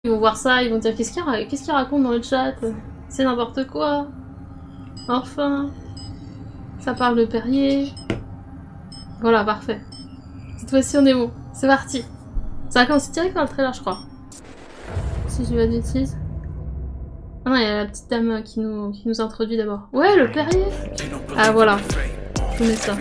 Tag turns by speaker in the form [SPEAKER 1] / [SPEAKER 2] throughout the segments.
[SPEAKER 1] Ils vont voir ça, ils vont dire qu'est-ce qu'il raconte dans le chat? C'est n'importe quoi. Enfin. Ça parle de Perrier. Voilà, parfait. Cette fois-ci on est bon. C'est parti. Ça a commencé direct par le trailer je crois. Si je dis pas de bêtises. Ah non, il y a la petite dame qui nous introduit d'abord. Ouais, le Perrier. Ah voilà. Je mets ça.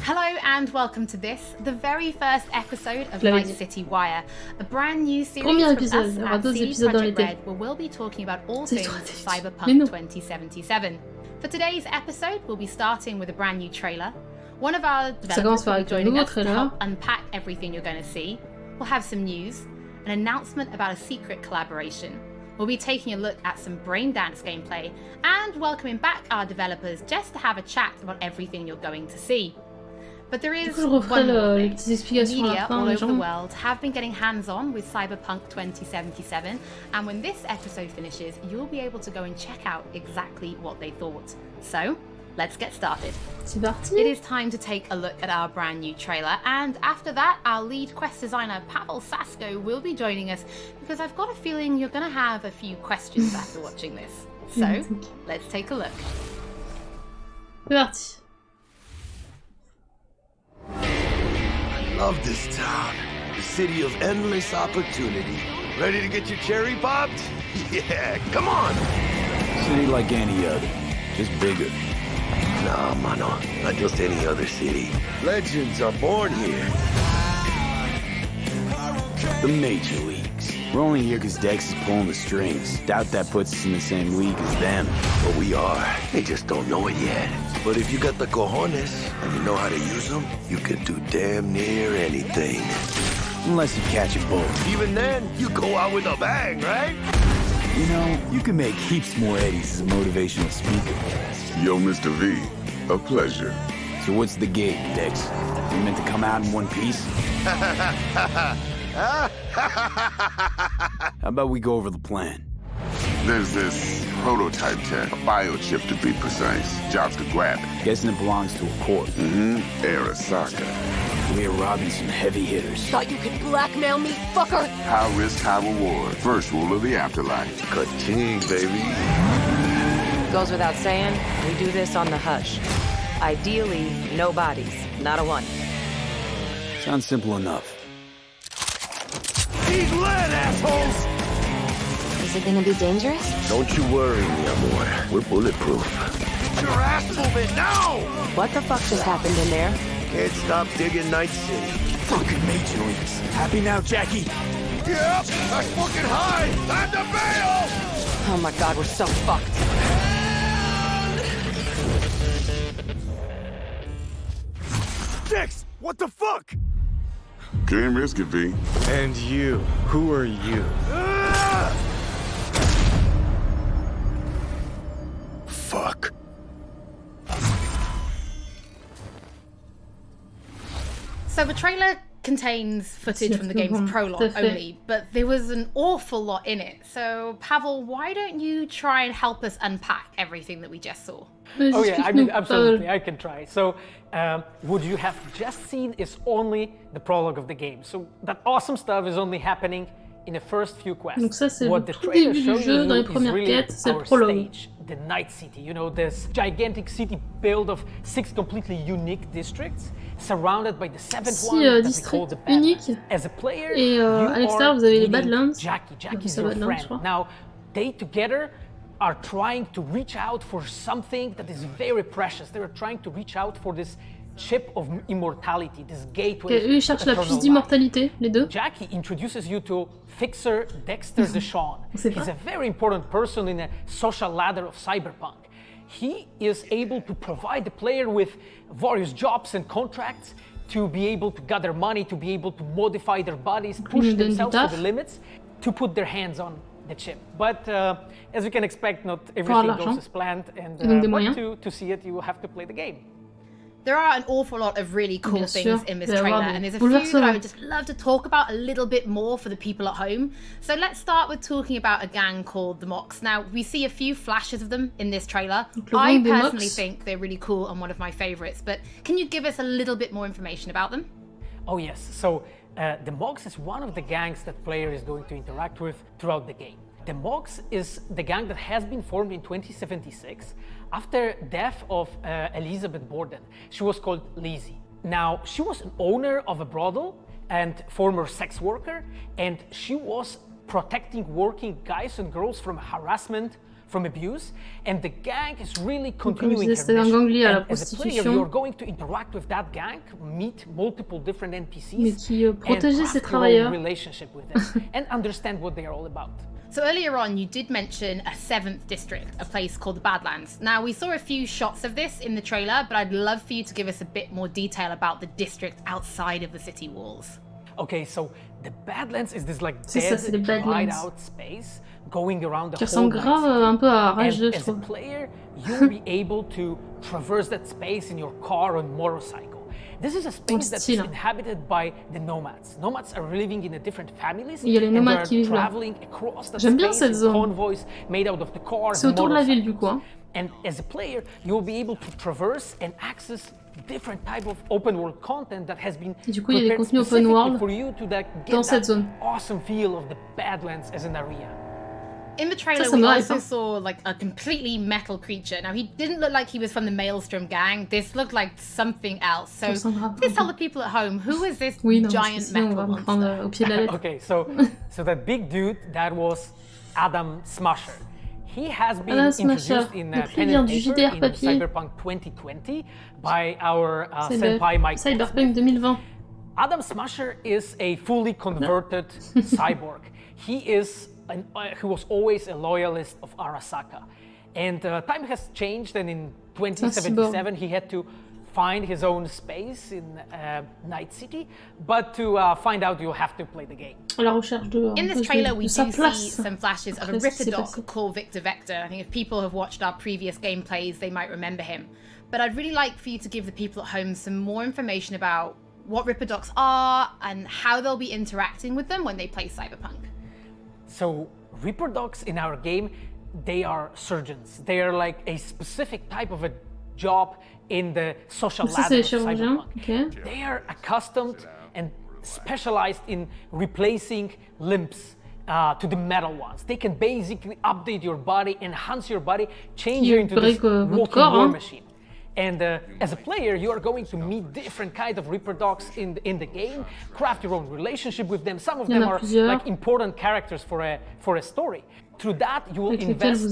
[SPEAKER 2] Hello and welcome to this, the very first episode of Night City Wire, a brand new series from us at CD Projekt Red, where we'll be talking about all things Cyberpunk 2077. For today's episode, we'll be starting with a brand new trailer. One of our developers will be joining us to help unpack everything you're going to see. We'll have some news, an announcement about a secret collaboration. We'll be taking a look at some braindance gameplay and welcoming back our developers just to have a chat about everything you're going to see. But there is one more thing. Media all over the world have been getting hands-on with Cyberpunk 2077, and when this episode finishes, you'll be able to go and check out exactly what they thought. So, let's get started. It is time to take a look at our brand new trailer, and after that, our lead quest designer Pavel Sasko will be joining us, because I've got a feeling you're going to have a few questions after watching this. So, let's take a look.
[SPEAKER 1] C'est parti.
[SPEAKER 3] Love this town. The city of endless opportunity. Ready to get your cherry popped? Yeah, come on!
[SPEAKER 4] City like any other, just bigger.
[SPEAKER 3] Nah, mano, not just any other city. Legends are born here.
[SPEAKER 4] The Major Leagues. We're only here because Dex is pulling the strings. Doubt that puts us in the same league as them.
[SPEAKER 3] But we are. They just don't know it yet. But if you got the cojones and you know how to use them, you can do damn near anything.
[SPEAKER 4] Unless you catch a bull.
[SPEAKER 3] Even then, you go out with a bang, right?
[SPEAKER 4] You know, you can make heaps more eddies as a motivational speaker.
[SPEAKER 5] Yo, Mr. V, a pleasure.
[SPEAKER 4] So what's the gig, Dex? You meant to come out in one piece? How about we go over the plan?
[SPEAKER 5] There's this prototype tech, a biochip to be precise. Jobs to grab it.
[SPEAKER 4] Guessing it belongs to a corp.
[SPEAKER 5] Arasaka.
[SPEAKER 4] We're robbing some heavy hitters.
[SPEAKER 6] Thought you could blackmail me, fucker?
[SPEAKER 5] High risk, high reward. First rule of the afterlife.
[SPEAKER 3] Ka-ching, baby.
[SPEAKER 6] Goes without saying, we do this on the hush. Ideally, no bodies, not a one.
[SPEAKER 4] Sounds simple enough.
[SPEAKER 3] He's lead, assholes!
[SPEAKER 7] Is it gonna be dangerous?
[SPEAKER 3] Don't you worry, mi amor. We're bulletproof. Get your ass moving now!
[SPEAKER 6] What the fuck just happened in there?
[SPEAKER 3] Can't stop digging Night City.
[SPEAKER 4] Fucking Major Leagues. Happy now, Jackie?
[SPEAKER 3] Yep, that's fucking high! Time to bail!
[SPEAKER 6] Oh my god, we're so fucked.
[SPEAKER 3] Dix, what the fuck?
[SPEAKER 5] Can't risk it, V.
[SPEAKER 8] And you, who are you?
[SPEAKER 3] Fuck.
[SPEAKER 2] So the trailer contains footage from the game's prologue only, but there was an awful lot in it. So Pavel, why don't you try and help us unpack everything that we just saw?
[SPEAKER 9] Oh yeah, I mean, absolutely, I can try. So what you have just seen is only the prologue of the game. So that awesome stuff is only happening in the first few quests.
[SPEAKER 1] Donc ça c'est
[SPEAKER 9] what
[SPEAKER 1] le
[SPEAKER 9] the
[SPEAKER 1] tout
[SPEAKER 9] trailer
[SPEAKER 1] début
[SPEAKER 9] shows
[SPEAKER 1] du jeu,
[SPEAKER 9] you
[SPEAKER 1] dans les
[SPEAKER 9] is
[SPEAKER 1] premières
[SPEAKER 9] really
[SPEAKER 1] quêtes, c'est le
[SPEAKER 9] our
[SPEAKER 1] prologue.
[SPEAKER 9] stage, the Night City. You know, this gigantic city built of 6 completely unique districts, surrounded by the 7th one that we call the Badlands. As a player,
[SPEAKER 1] et à l'extérieur vous avez les Badlands.
[SPEAKER 9] Jackie's your friend. Now, they together are trying to reach out for something that is very precious. They are trying to reach out for this chip of immortality, this gateway.
[SPEAKER 1] Eux ils cherchent la puce d'immortalité, les deux.
[SPEAKER 9] Jackie introduces you to Fixer Dexter Deshawn. He's a very important person in a social ladder of Cyberpunk. He is able to provide the player with various jobs and contracts to be able to gather money, to be able to modify their bodies, push themselves to the limits, to put their hands on the chip. But as you can expect, not everything goes as planned, and to see it, you have to play the game.
[SPEAKER 2] There are an awful lot of really cool things in this trailer, and there's a few that I would just love to talk about a little bit more for the people at home. So let's start with talking about a gang called the Mox. Now, we see a few flashes of them in this trailer. I personally think they're really cool and one of my favorites, but can you give us a little bit more information about them?
[SPEAKER 9] Oh yes, so the Mox is one of the gangs that player is going to interact with throughout the game. The Mox is the gang that has been formed in 2076 after death of Elizabeth Borden. She was called Lizzie. Now, she was an owner of a brothel and former sex worker, and she was protecting working guys and girls from harassment, from abuse, and the gang is really continuing her mission. And as a player, you're going to interact with that gang, meet multiple different NPCs, and craft your own relationship with them, and understand what they are all about.
[SPEAKER 2] So earlier on, you did mention a 7th district, a place called the Badlands. Now, we saw a few shots of this in the trailer, but I'd love for you to give us a bit more detail about the district outside of the city walls.
[SPEAKER 9] Okay, so the Badlands is this like dead, dried out space going around the whole night. And as a player, you'll be able to traverse that space in your car or motorcycle. This is a space that's inhabited by the nomads. Nomads are living in different families, and they're traveling across the space in convoys made out of the cars and motorcycles. And as a player, you'll be able to traverse and access different type of open world content that has been prepared specifically for you to get that awesome feel of the Badlands as an area.
[SPEAKER 2] In the trailer, we also saw like a completely metal creature. Now, he didn't look like he was from the Maelstrom gang. This looked like something else. So please tell the people at home, who is this giant metal monster?
[SPEAKER 9] Okay, so that big dude, that was Adam Smasher. He has been introduced in pen and paper in Cyberpunk 2020 by our senpai Mike.
[SPEAKER 1] Cyberpunk 2020.
[SPEAKER 9] Adam Smasher is a fully converted cyborg. He was always a loyalist of Arasaka. And time has changed, and in 2077 he had to find his own space in Night City, but to find out you'll have to play the game.
[SPEAKER 2] In this trailer we do see some flashes of a Ripper Doc called Victor Vector. I think if people have watched our previous gameplays, they might remember him. But I'd really like for you to give the people at home some more information about what Ripper Docs are and how they'll be interacting with them when they play Cyberpunk.
[SPEAKER 9] So Ripper Docs in our game, they are surgeons. They are like a specific type of a job in the social ladder of Cyberpunk. Okay. They are accustomed and specialized in replacing limbs to the metal ones. They can basically update your body, enhance your body, change you into this walking war machine. And as a player, you are going to meet different kinds of Ripper Docs in the game, craft your own relationship with them. Some of them are like important characters for a story. Through that, you will invest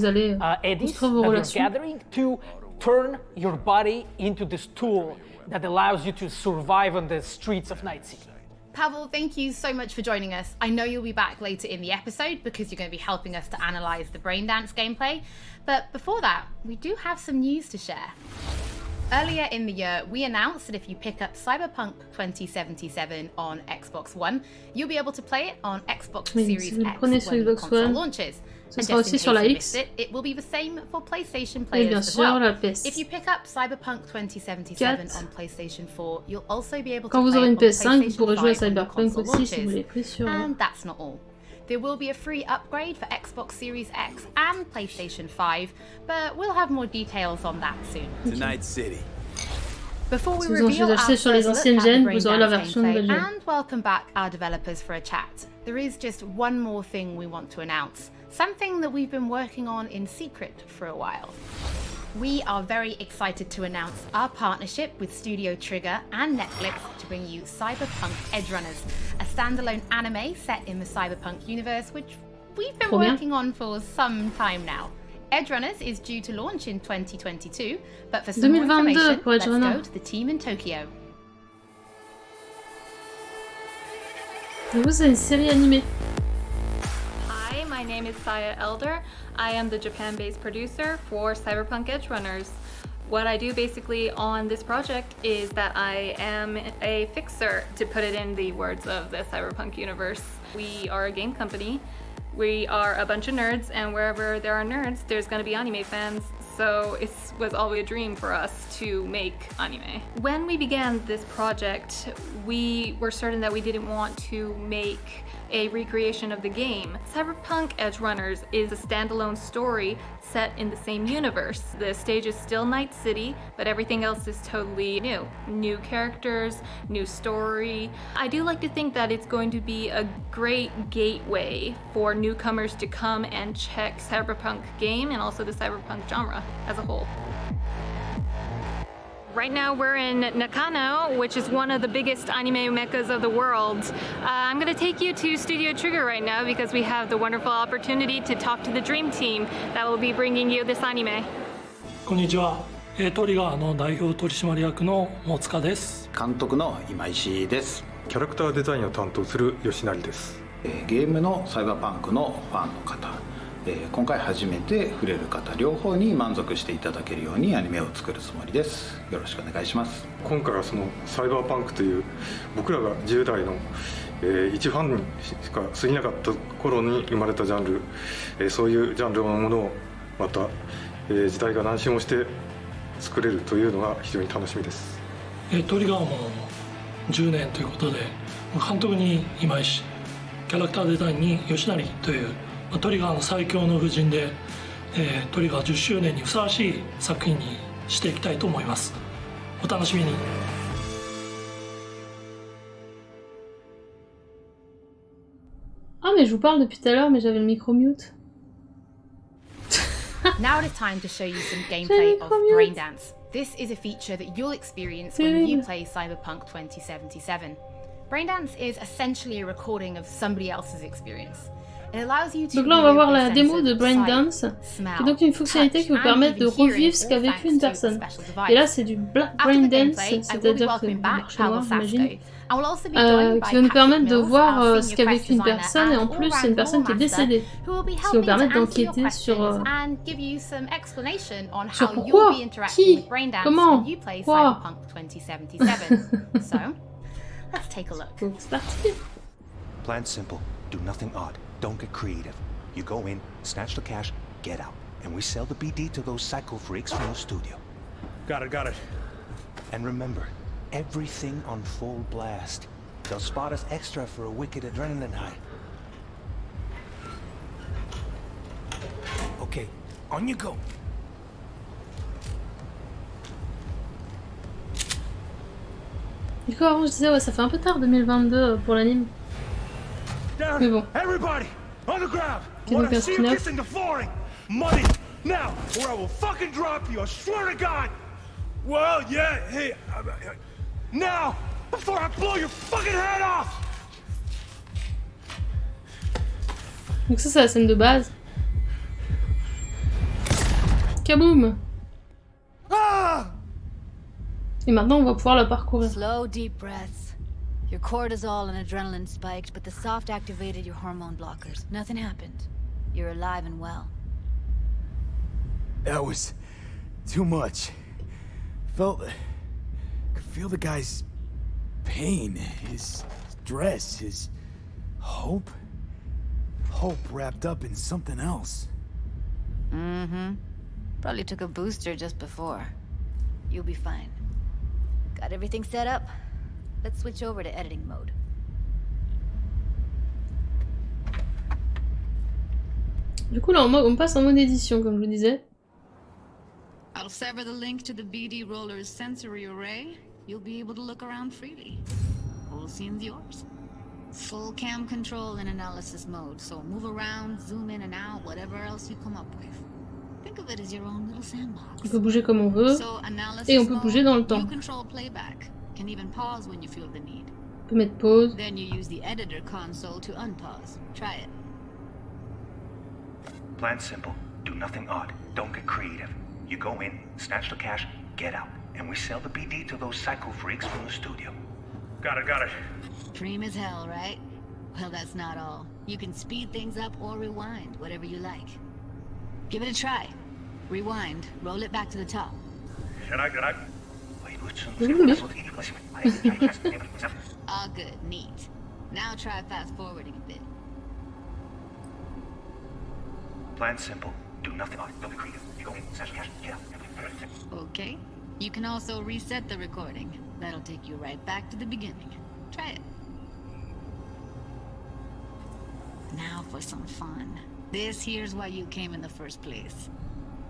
[SPEAKER 9] eddies that you're gathering to turn your body into this tool that allows you to survive on the streets of Night City.
[SPEAKER 2] Pavel, thank you so much for joining us. I know you'll be back later in the episode because you're going to be helping us to analyze the Braindance gameplay. But before that, we do have some news to share. Earlier in the year, we announced that if you pick up Cyberpunk 2077 on Xbox One, you'll be able to play it on Xbox Series X when the console launches. And just in case you missed it, it will be the same for PlayStation players as well. If you pick up Cyberpunk 2077 on PlayStation 4, you'll also be able to play it on PlayStation 5 when the console launches. And that's not all. There will be a free upgrade for Xbox Series X and PlayStation 5, but we'll have more details on that soon.
[SPEAKER 4] Night City.
[SPEAKER 2] Before we reveal our first look at the Braindance gameplay and welcome back our developers for a chat, there is just one more thing we want to announce. Something that we've been working on in secret for a while. We are very excited to announce our partnership with Studio Trigger and Netflix to bring you Cyberpunk Edgerunners, a standalone anime set in the Cyberpunk universe, which we've been working on for some time now. Edgerunners is due to launch in 2022, but for some more information, let's go to the team in Tokyo.
[SPEAKER 1] C'est une série animée.
[SPEAKER 10] My name is Saya Elder. I am the Japan-based producer for Cyberpunk Edgerunners. What I do basically on this project is that I am a fixer, to put it in the words of the Cyberpunk universe. We are a game company. We are a bunch of nerds, and wherever there are nerds, there's going to be anime fans. so it was always a dream for us to make anime. When we began this project, we were certain that we didn't want to make a recreation of the game. Cyberpunk Edge Runners is a standalone story set in the same universe. The stage is still Night City, but everything else is totally new. New characters, new story. I do like to think that it's going to be a great gateway for newcomers to come and check Cyberpunk game and also the Cyberpunk genre as a whole. Right now we're in Nakano, which is one of the biggest anime meccas of the world. I'm going to take you to Studio Trigger right now because we have the wonderful opportunity to talk to the dream team that will be bringing you this anime.
[SPEAKER 11] こんにちは。トリガーの代表取締役の大塚です。
[SPEAKER 12] 監督の今石です。
[SPEAKER 13] キャラクターデザインを担当する吉成です。
[SPEAKER 12] ゲームのサイバーパンクのファンの方、今回初めて触れる方両方に満足していただけるようにアニメを作るつもりです。よろしくお願いします。
[SPEAKER 13] 今回はそのサイバーパンクという僕らが10代の一ファンにしか過ぎなかった頃に生まれたジャンル、そういうジャンルのものをまた、時代が何周もして作れるというのが非常に楽しみです。
[SPEAKER 11] トリガーも10年ということで、監督に今石、キャラクターデザインに吉成というトリガーの最強の布陣で、トリガー10周年にふさわしい作品にしていきたいと思います。お楽しみに。
[SPEAKER 1] Ah mais je vous parle depuis tout à l'heure mais j'avais le micro mute.
[SPEAKER 2] Now it is time to show you some gameplay of Braindance. This is a feature that you'll experience when you play Cyberpunk 2077. Braindance is essentially a recording of somebody else's experience.
[SPEAKER 1] Donc là on va voir la démo de Braindance, qui est donc une fonctionnalité qui vous permet de revivre ce qu'a vécu une personne. Et là c'est du Black Braindance, c'est-à-dire que du marché noir j'imagine, qui va nous permettre de voir ce qu'a vécu une personne, et en plus c'est une personne qui est décédée, ce qui va nous permettre d'enquêter sur pourquoi, qui, comment, quoi. C'est parti.
[SPEAKER 3] Plan simple, do nothing odd. Don't get creative. You go in, snatch the cash, get out. And we sell the BD to those psycho freaks from the studio.
[SPEAKER 8] Got it.
[SPEAKER 3] And remember, everything on full blast. They'll spot us extra for a wicked adrenaline high. Okay, on you go.
[SPEAKER 1] Du coup avant je disais ouais ça fait un peu tard 2022 pour l'anime. Mais bon.
[SPEAKER 8] Everybody, on the ground.
[SPEAKER 1] Okay, donc un spin-off.
[SPEAKER 8] Money now, or I will fucking drop you. I swear to God. Well, yeah, hey, now, before I blow your fucking head off.
[SPEAKER 1] Donc ça c'est la scène de base. Kaboom. Et maintenant on va pouvoir la parcourir.
[SPEAKER 14] Slow, deep breaths. Your cortisol and adrenaline spiked, but the soft activated your hormone blockers. Nothing happened. You're alive and well.
[SPEAKER 4] That was too much. Could feel the guy's pain, his stress, his hope. Hope wrapped up in something else.
[SPEAKER 14] Probably took a booster just before. You'll be fine. Got everything set up? Let's switch over to editing mode.
[SPEAKER 1] Du coup là on passe en mode édition comme je vous disais.
[SPEAKER 15] I'll sever the link to the BD Roller's sensory array. You'll be able to look around freely. Whole scene's yours. Full cam control in analysis mode, so move around, zoom in and out, whatever else you come up with. Think of it as your own little sandbox.
[SPEAKER 1] On peut bouger comme on veut, et on peut bouger dans le temps.
[SPEAKER 15] You control playback. Can even pause when you feel the need.
[SPEAKER 1] On peut mettre pause.
[SPEAKER 15] Then you use the editor console to unpause. Try it.
[SPEAKER 3] Plan simple, do nothing odd, don't get creative. You go in, snatch the cash, get out. And we sell the BD to those psycho freaks from the studio.
[SPEAKER 8] Got it.
[SPEAKER 15] Dream as hell, right? Well, that's not all. You can speed things up or rewind, whatever you like. Give it a try. Rewind, roll it back to the top.
[SPEAKER 8] Can I?
[SPEAKER 15] All good, neat. Now try fast forwarding a bit.
[SPEAKER 3] Plan simple, do nothing odd, don't be creative.
[SPEAKER 15] Okay. You can also reset the recording. That'll take you right back to the beginning. Try it. Now for some fun. This here's why you came in the first place.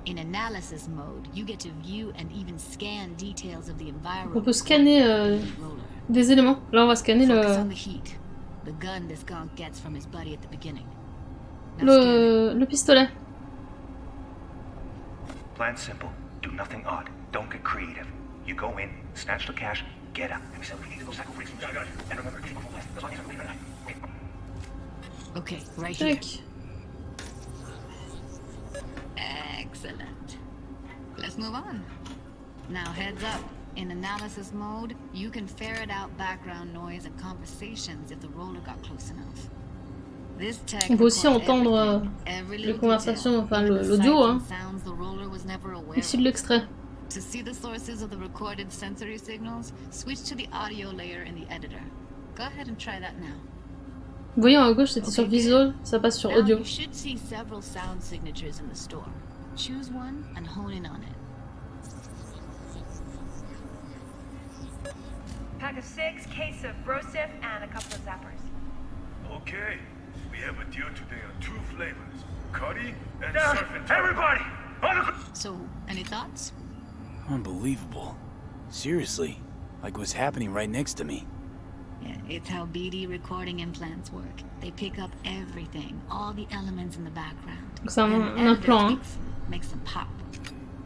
[SPEAKER 15] In analysis mode, you get to view and even scan details of the environment.
[SPEAKER 1] On peut scanner des éléments. Là, on va scanner
[SPEAKER 15] the gun this gonk gets from his buddy at the beginning.
[SPEAKER 1] Le pistolet.
[SPEAKER 3] Plan simple. Do nothing odd. Don't get creative. You go in, snatch the cash, get out. And we sell the cycle freaks. And remember,
[SPEAKER 15] okay, right here. Excellent. Let's move on. Now heads up. In analysis mode, you can ferret out background noise and conversations if the roller got close enough. This tech
[SPEAKER 1] on peut aussi entendre les conversations, enfin l'audio, hein, issu de l'extrait.
[SPEAKER 15] To see the sources of the recorded sensory signals, switch to the audio layer in the editor. Go ahead and try that now.
[SPEAKER 1] Vous voyez en haut à gauche, c'était sur visual, ça passe sur audio.
[SPEAKER 15] You should see several sound signatures in the store. Choose one and hone in on it.
[SPEAKER 16] Pack of 6, case of Brosif, and a couple of zappers.
[SPEAKER 8] Okay, we have a deal today on 2 flavors, Cuddy and Surf and everybody!
[SPEAKER 15] So, any thoughts?
[SPEAKER 4] Unbelievable. Seriously, like what's happening right next to me.
[SPEAKER 15] Yeah, it's how BD recording implants work. They pick up everything, all the elements in the background.
[SPEAKER 1] C'est un implant.
[SPEAKER 15] Makes them pop.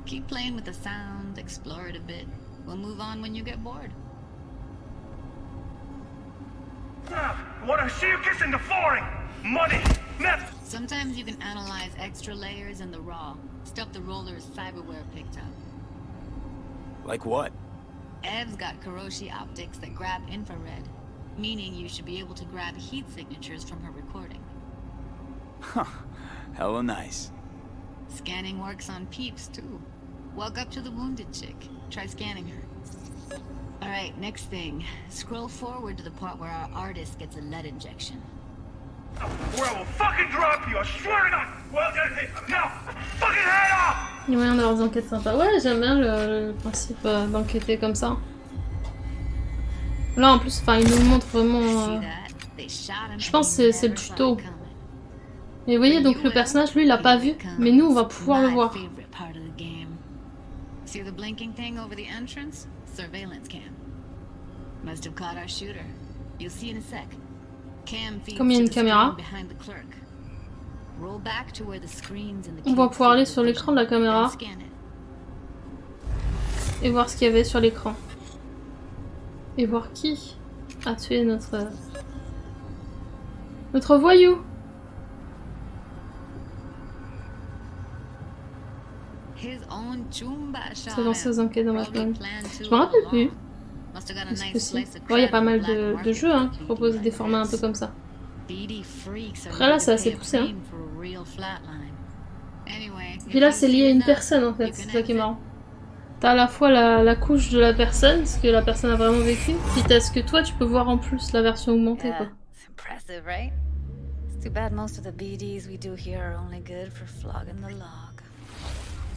[SPEAKER 15] Keep playing with the sound, explore it a bit. We'll move on when you get bored.
[SPEAKER 8] What I see you kissing the flooring! Money! Net!
[SPEAKER 15] Sometimes you can analyze extra layers in the raw. Stuff the roller's cyberware picked up.
[SPEAKER 4] Like what?
[SPEAKER 15] Ev's got Kiroshi optics that grab infrared, meaning you should be able to grab heat signatures from her recording.
[SPEAKER 4] Huh. Hella nice.
[SPEAKER 15] Scanning works on peeps, too. Walk up to the wounded chick. Try scanning her. Alright, next thing. Scroll forward to the part where our artist gets a lead injection.
[SPEAKER 8] Or I will fucking drop you, I swear to God! Well, now, fucking head off!
[SPEAKER 1] Il y a moyen d'avoir des enquêtes sympas. Ouais, j'aime bien le principe d'enquêter comme ça. Là, en plus, il nous montre vraiment... Je pense que c'est le tuto. Et vous voyez, donc le personnage, lui, il l'a pas vu, mais nous, on va pouvoir le voir.
[SPEAKER 15] See the blinking thing over the entrance? Surveillance cam. Must have caught our shooter. You'll see in a sec. Cam feeds
[SPEAKER 1] Comme il y a une
[SPEAKER 15] to the
[SPEAKER 1] caméra,
[SPEAKER 15] screen behind the clerk. Roll back to where the screens in the
[SPEAKER 1] on va pouvoir aller sur l'écran de la caméra et voir ce qu'il y avait sur l'écran. Et voir qui a tué notre voyou. C'est lancé aux enquêtes dans ma plaine. Je me rappelle plus. Il y a pas mal de jeux hein, qui proposent des formats un peu comme ça. Après là, c'est assez poussé. Hein. Puis là, c'est lié à une personne en fait, c'est ça qui est marrant. T'as à la fois la couche de la personne, ce que la personne a vraiment vécu, puis t'as ce que toi tu peux voir en plus, la version augmentée quoi.
[SPEAKER 14] Impressive, right? It's too bad most of the BDs we do here are only good for flogging the log.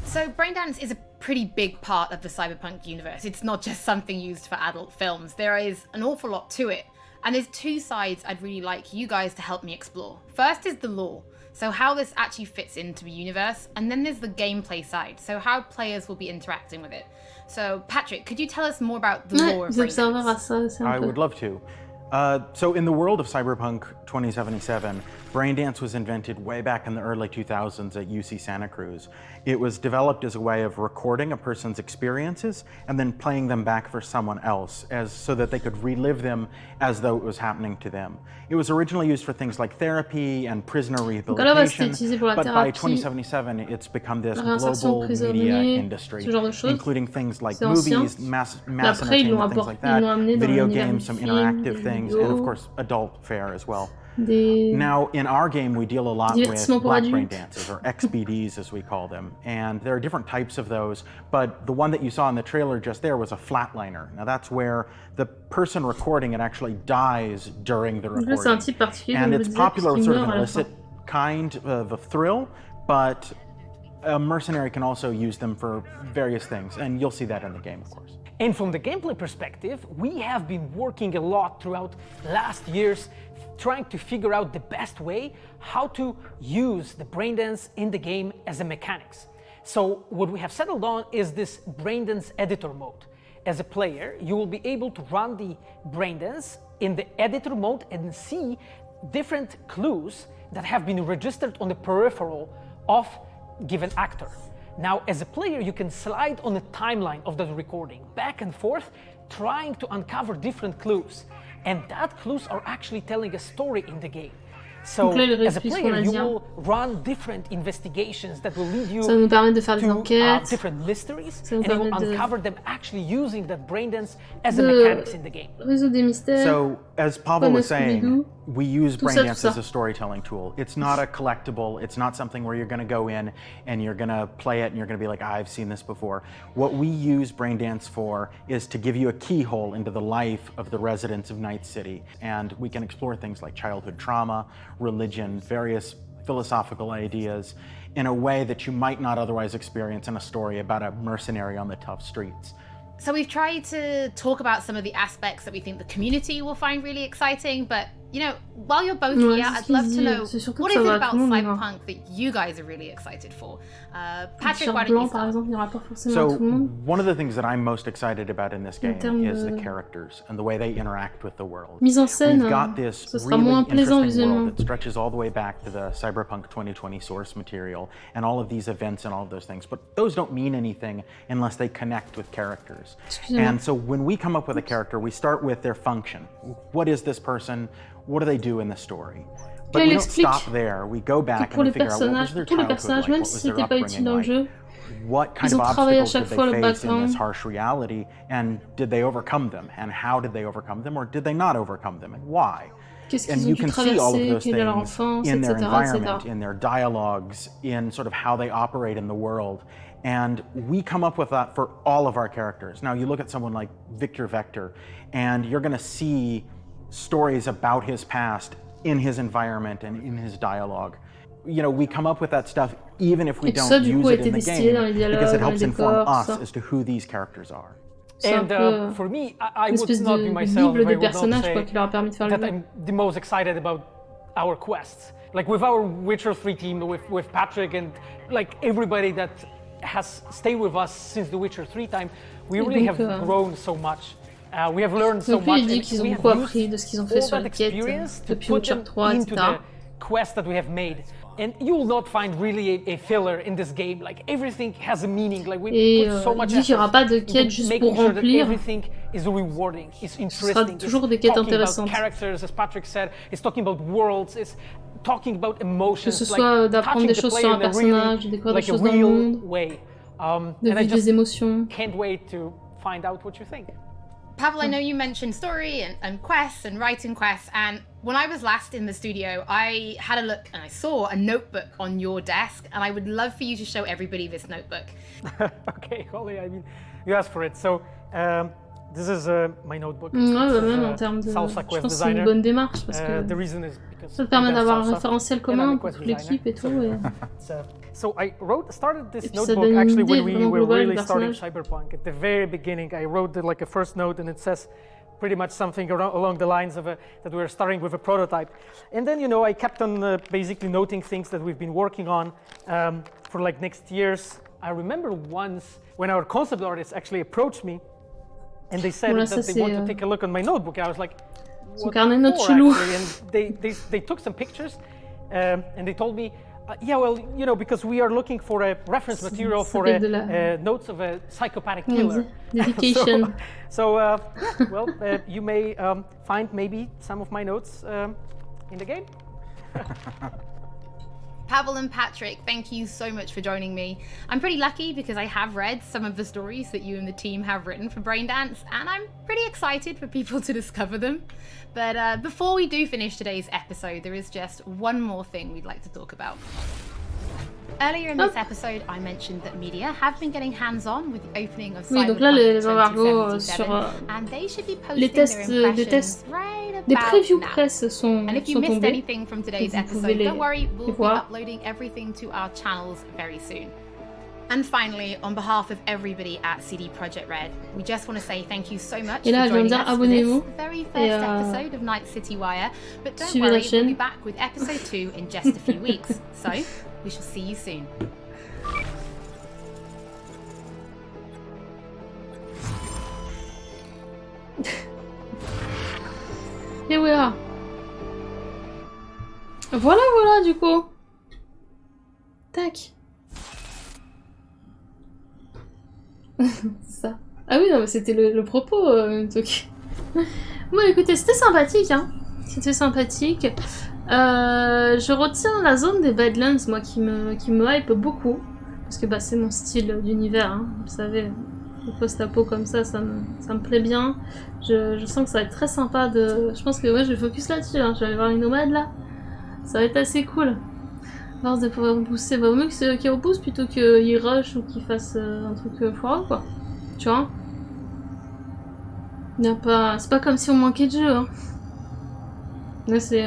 [SPEAKER 2] So Braindance is a pretty big part of the Cyberpunk universe. It's not just something used for adult films. There is an awful lot to it. And there's 2 sides I'd really like you guys to help me explore. First is the lore, so how this actually fits into the universe, and then there's the gameplay side, so how players will be interacting with it. So Patrick, could you tell us more about the lore of Braindance?
[SPEAKER 12] I would love to. So in the world of Cyberpunk 2077, Braindance was invented way back in the early 2000s at UC Santa Cruz. It was developed as a way of recording a person's experiences and then playing them back for someone else so that they could relive them as though it was happening to them. It was originally used for things like therapy and prisoner rehabilitation, but by 2077 it's become this global media industry, including things like movies, mass entertainment, things like that, video games, some interactive things, and of course adult fare as well. Now, in our game, we deal a lot with black brain dances, or XBDs as we call them, and there are different types of those, but the one that you saw in the trailer just there was a flatliner. Now that's where the person recording it actually dies during the recording, and it's popular with sort of an illicit kind of a thrill, but a mercenary can also use them for various things, and you'll see that in the game, of course.
[SPEAKER 9] And from the gameplay perspective, we have been working a lot throughout last years trying to figure out the best way how to use the braindance in the game as a mechanics. So what we have settled on is this braindance editor mode. As a player, you will be able to run the braindance in the editor mode and see different clues that have been registered on the peripheral of given actor. Now, as a player, you can slide on the timeline of the recording back and forth, trying to uncover different clues. And that clues are actually telling a story in the game. So, as a player, you will run different investigations that will lead you to different mysteries, and you will uncover them actually using that braindance as a mechanics in the game.
[SPEAKER 12] So, as Pavel was saying, we use braindance as a storytelling tool. It's not a collectible. It's not something where you're going to go in and you're going to play it and you're going to be like, I've seen this before. What we use braindance for is to give you a keyhole into the life of the residents of Night City. And we can explore things like childhood trauma, religion, various philosophical ideas in a way that you might not otherwise experience in a story about a mercenary on the tough streets.
[SPEAKER 2] So we've tried to talk about some of the aspects that we think the community will find really exciting, but you know, while you're both here, I'd love to know what is it about Cyberpunk that you guys are really excited for? Patrick, why don't you start?
[SPEAKER 12] So one of the things that I'm most excited about in this game is the characters and the way they interact with the world.
[SPEAKER 1] Mise en scène,
[SPEAKER 12] We've got this really interesting world that stretches all the way back to the Cyberpunk 2020 source material and all of these events and all of those things, but those don't mean anything unless they connect with characters. And so when we come up with a character, we start with their function. What is this person? What do they do in the story? But we don't stop there. We go back and we figure out what was their childhood like, what was their upbringing like, what kind of obstacles did they face in this harsh reality, and did they overcome them, and how did they overcome them, or did they not overcome them, and why? And you can see all of those things in their environment, in their dialogues, in sort of how they operate in the world. And we come up with that for all of our characters. Now you look at someone like Victor Vector, and you're going to see stories about his past in his environment and in his dialogue. You know, we come up with that stuff even if we don't use it in the game because it helps inform us as to who these characters are.
[SPEAKER 9] And for me, I would not be myself if I would not say that I'm the most excited about our quests. Like with our Witcher 3 team, with Patrick and like everybody that has stayed with us since the Witcher 3 time, we really have grown so much. We have learned so much, and we have used all that experience to put them into the quest that we have made. And you will not find really a filler in this game. Like everything has a meaning. Like we put so much effort into making sure that everything is rewarding, is interesting. It's talking about characters, as Patrick said. It's talking about worlds. It's talking about emotions.
[SPEAKER 1] Que ce soit d'apprendre des choses sur un personnage, de découvrir des choses dans le monde, de vivre des émotions.
[SPEAKER 9] Can't wait to find out what you think.
[SPEAKER 2] Pavel, I know you mentioned story and quests and writing quests, and when I was last in the studio, I had a look and I saw a notebook on your desk, and I would love for you to show everybody this notebook.
[SPEAKER 9] Okay, Holly, I mean, you asked for it. So, this is my notebook.
[SPEAKER 1] Même en termes de... Je pense que c'est une bonne démarche, parce que ça te permet d'avoir un référentiel commun pour toute l'équipe et tout.
[SPEAKER 9] So I started this notebook actually when we were really starting Cyberpunk. At the very beginning, I wrote like a first note, and it says pretty much something along the lines of that we were starting with a prototype. And then, you know, I kept on basically noting things that we've been working on for like next years. I remember once when our concept artists actually approached me, and they said that they want to take a look on my notebook. And I was like, what for, actually? And they took some pictures, and they told me, yeah, well, you know, because we are looking for a reference material for notes of a psychopathic killer.
[SPEAKER 1] Dedication.
[SPEAKER 9] So you may find maybe some of my notes in the game.
[SPEAKER 2] Pavel and Patrick, thank you so much for joining me. I'm pretty lucky because I have read some of the stories that you and the team have written for Braindance, and I'm pretty excited for people to discover them. But before we do finish today's episode, there is just one more thing we'd like to talk about. Earlier in this episode, I mentioned that media have been getting hands-on with the opening of Cyberpunk 2077, and they should be posting their impressions right about now. And if you missed anything from today's episode, don't worry, we'll be uploading everything to our channels very soon. And finally, on behalf of everybody at CD Projekt Red, we just want to say thank you so much for joining us for this very first episode of Night City Wire. But don't worry, we'll be back with episode 2 in just a few weeks. So, we shall see you soon.
[SPEAKER 1] Here we are. Voilà, du coup. Tac. Ça. Ah oui, non, mais c'était le propos, truc. Bon, écoutez, c'était sympathique, hein. C'était sympathique. Je retiens la zone des Badlands, moi, qui me hype beaucoup. Parce que bah, c'est mon style d'univers, hein. Vous savez, le post-apo comme ça me plaît bien. Je sens que ça va être très sympa de... Je pense que ouais, je vais focus là-dessus, hein. Je vais aller voir les nomades, là. Ça va être assez cool. Force de pouvoir repousser, vaut mieux qu'ils repoussent plutôt qu'ils rush ou qu'ils fassent un truc foireux, quoi. Tu vois? C'est pas comme si on manquait de jeu, hein. Là, c'est...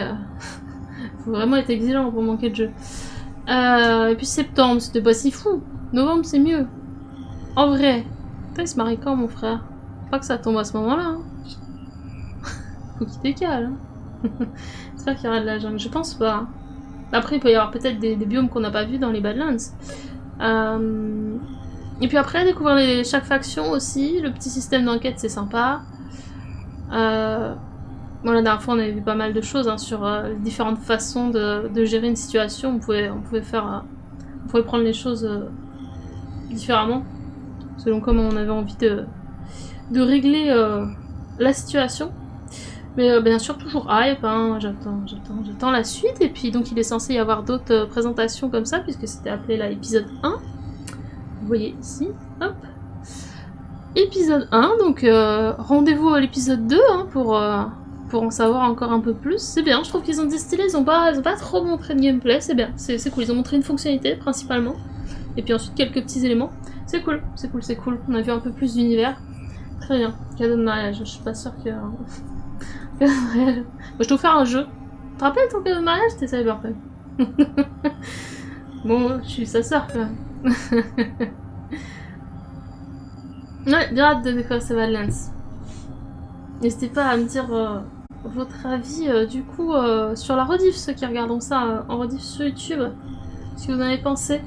[SPEAKER 1] faut vraiment être exigeant pour manquer de jeu. Et puis septembre, c'était pas si fou. Novembre, c'est mieux. En vrai. Putain, il se marie quand, mon frère? Pas que ça tombe à ce moment-là, hein. Faut qu'il décale, hein. J'espère qu'il y aura de la jungle. Je pense pas. Après, il peut y avoir peut-être des biomes qu'on n'a pas vus dans les Badlands. Et puis après, découvrir chaque faction aussi. Le petit système d'enquête, c'est sympa. Bon, la dernière fois, on avait vu pas mal de choses hein, sur les différentes façons de gérer une situation. On pouvait prendre les choses différemment, selon comment on avait envie de régler la situation. Mais bien sûr, toujours hype, hein. J'attends la suite. Et puis, donc, il est censé y avoir d'autres présentations comme ça, puisque c'était appelé là épisode 1. Vous voyez ici, hop. Épisode 1, donc rendez-vous à l'épisode 2 hein, pour en savoir encore un peu plus. C'est bien, je trouve qu'ils ont distillé, ils ont pas trop montré de gameplay, c'est bien, c'est cool. Ils ont montré une fonctionnalité principalement, et puis ensuite quelques petits éléments. C'est cool. On a vu un peu plus d'univers. Très bien. Cadeau de mariage, je suis pas sûre que... Cadeau de mariage. Moi, je dois faire un jeu. Tu te rappelles ton cadeau de mariage? C'était Cyberpunk. Bon, je suis sa sœur quand même. Ouais, bien hâte de découvrir ces Badlands. N'hésitez pas à me dire votre avis du coup sur la rediff, ceux qui regardent ça en rediff sur YouTube. Ce que vous en avez pensé.